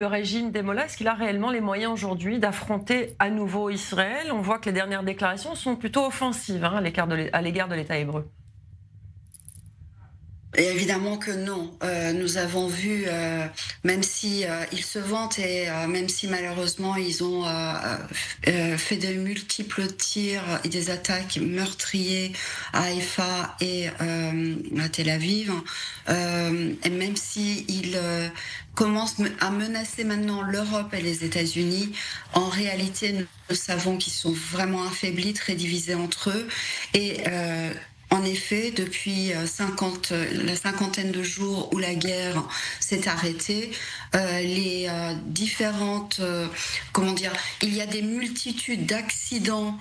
Le régime des Mollahs, est-ce qu'il a réellement les moyens aujourd'hui d'affronter à nouveau Israël? On voit que les dernières déclarations sont plutôt offensives à l'égard de l'État hébreu. Et évidemment que non. Nous avons vu, même si ils se vantent et même si malheureusement ils ont fait de multiples tirs et des attaques meurtriers à Haïfa et à Tel Aviv, et même si ils commencent à menacer maintenant l'Europe et les États-Unis, en réalité nous savons qu'ils sont vraiment affaiblis, très divisés entre eux et en effet, depuis la cinquantaine de jours où la guerre s'est arrêtée, les différentes, comment dire, il y a des multitudes d'accidents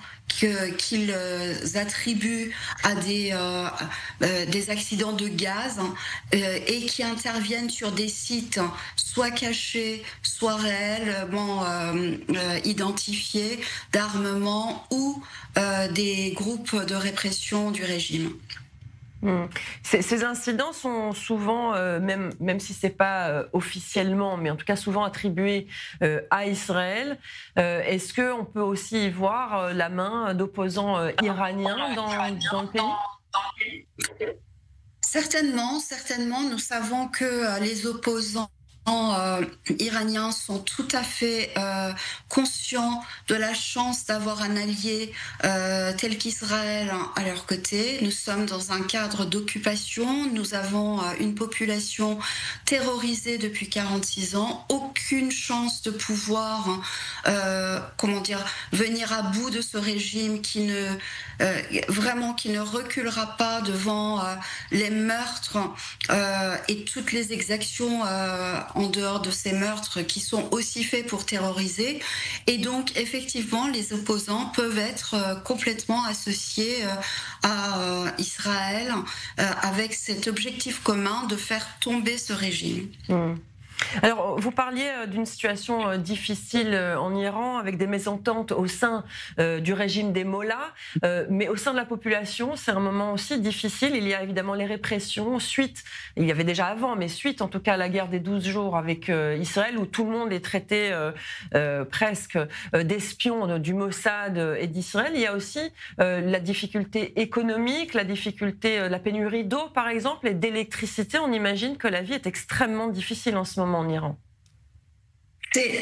qu'ils attribuent à des accidents de gaz et qui interviennent sur des sites soit cachés, soit réellement identifiés d'armement ou des groupes de répression du régime. Ces incidents sont souvent, même si c'est pas officiellement, mais en tout cas souvent attribués à Israël. Est-ce qu'on peut aussi y voir la main d'opposants iraniens dans le pays? Certainement, certainement, nous savons que les opposants iraniens sont tout à fait conscients de la chance d'avoir un allié tel qu'Israël à leur côté. Nous sommes dans un cadre d'occupation, nous avons une population terrorisée depuis 46 ans, aucune chance de pouvoir, comment dire, venir à bout de ce régime vraiment qui ne reculera pas devant les meurtres et toutes les exactions en dehors de ces meurtres qui sont aussi faits pour terroriser. Et donc, effectivement, les opposants peuvent être complètement associés à Israël avec cet objectif commun de faire tomber ce régime. Mmh. Alors, vous parliez d'une situation difficile en Iran, avec des mésententes au sein du régime des Mollahs, mais au sein de la population, c'est un moment aussi difficile. Il y a évidemment les répressions, il y avait déjà avant, mais suite en tout cas à la guerre des 12 jours avec Israël, où tout le monde est traité presque d'espions du Mossad et d'Israël. Il y a aussi la difficulté économique, la difficulté, la pénurie d'eau par exemple, et d'électricité. On imagine que la vie est extrêmement difficile en ce moment en Iran.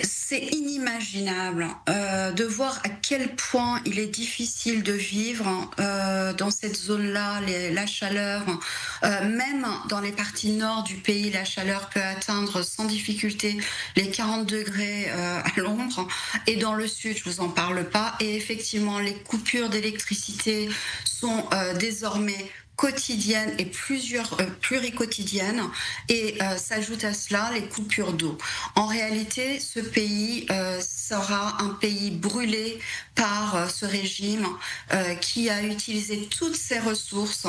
C'est inimaginable de voir à quel point il est difficile de vivre dans cette zone-là, la chaleur, même dans les parties nord du pays, la chaleur peut atteindre sans difficulté les 40 degrés à l'ombre, et dans le sud, je vous en parle pas, et effectivement, les coupures d'électricité sont désormais quotidiennes et pluriquotidiennes, et s'ajoutent à cela les coupures d'eau. En réalité, ce pays sera un pays brûlé par ce régime qui a utilisé toutes ses ressources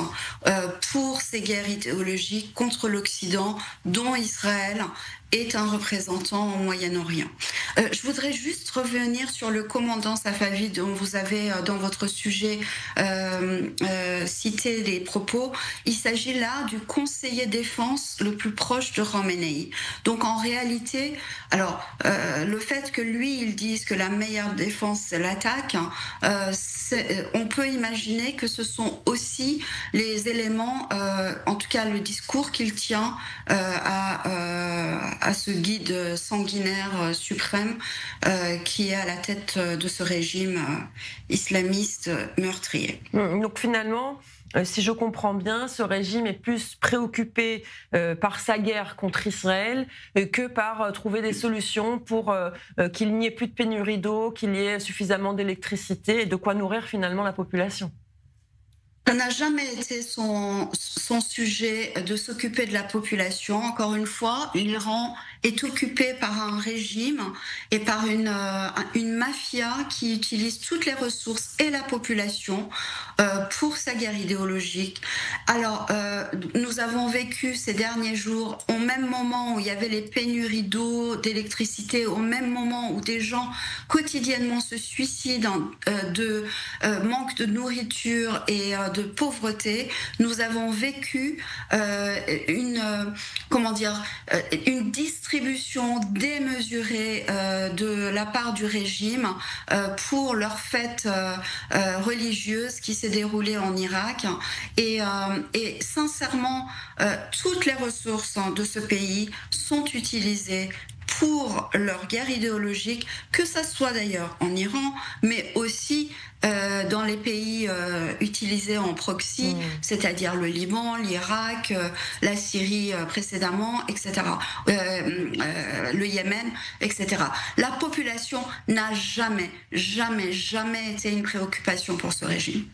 pour ses guerres idéologiques contre l'Occident, dont Israël est un représentant au Moyen-Orient. Je voudrais juste revenir sur le commandant Safavi dont vous avez dans votre sujet cité les propos. Il s'agit là du conseiller défense le plus proche de Khamenei. Donc en réalité, alors le fait que lui il dise que la meilleure défense c'est l'attaque, on peut imaginer que ce sont aussi les éléments, en tout cas le discours qu'il tient à ce guide sanguinaire suprême qui est à la tête de ce régime islamiste meurtrier. Donc finalement, si je comprends bien, ce régime est plus préoccupé par sa guerre contre Israël que par trouver des solutions pour qu'il n'y ait plus de pénurie d'eau, qu'il y ait suffisamment d'électricité et de quoi nourrir finalement la population. Ça n'a jamais été son sujet de s'occuper de la population. Encore une fois, l'Iran est occupé par un régime et par une mafia qui utilise toutes les ressources et la population pour sa guerre idéologique. Alors, nous avons vécu ces derniers jours, au même moment où il y avait les pénuries d'eau, d'électricité, au même moment où des gens quotidiennement se suicident de manque de nourriture et de pauvreté, nous avons vécu comment dire, une distraction distribution démesurée de la part du régime pour leur fête religieuse qui s'est déroulée en Irak. Et sincèrement, toutes les ressources de ce pays sont utilisées pour leur guerre idéologique, que ça soit d'ailleurs en Iran, mais aussi dans les pays utilisés en proxy, c'est-à-dire le Liban, l'Irak, la Syrie précédemment, etc., le Yémen, etc. La population n'a jamais, jamais, jamais été une préoccupation pour ce régime.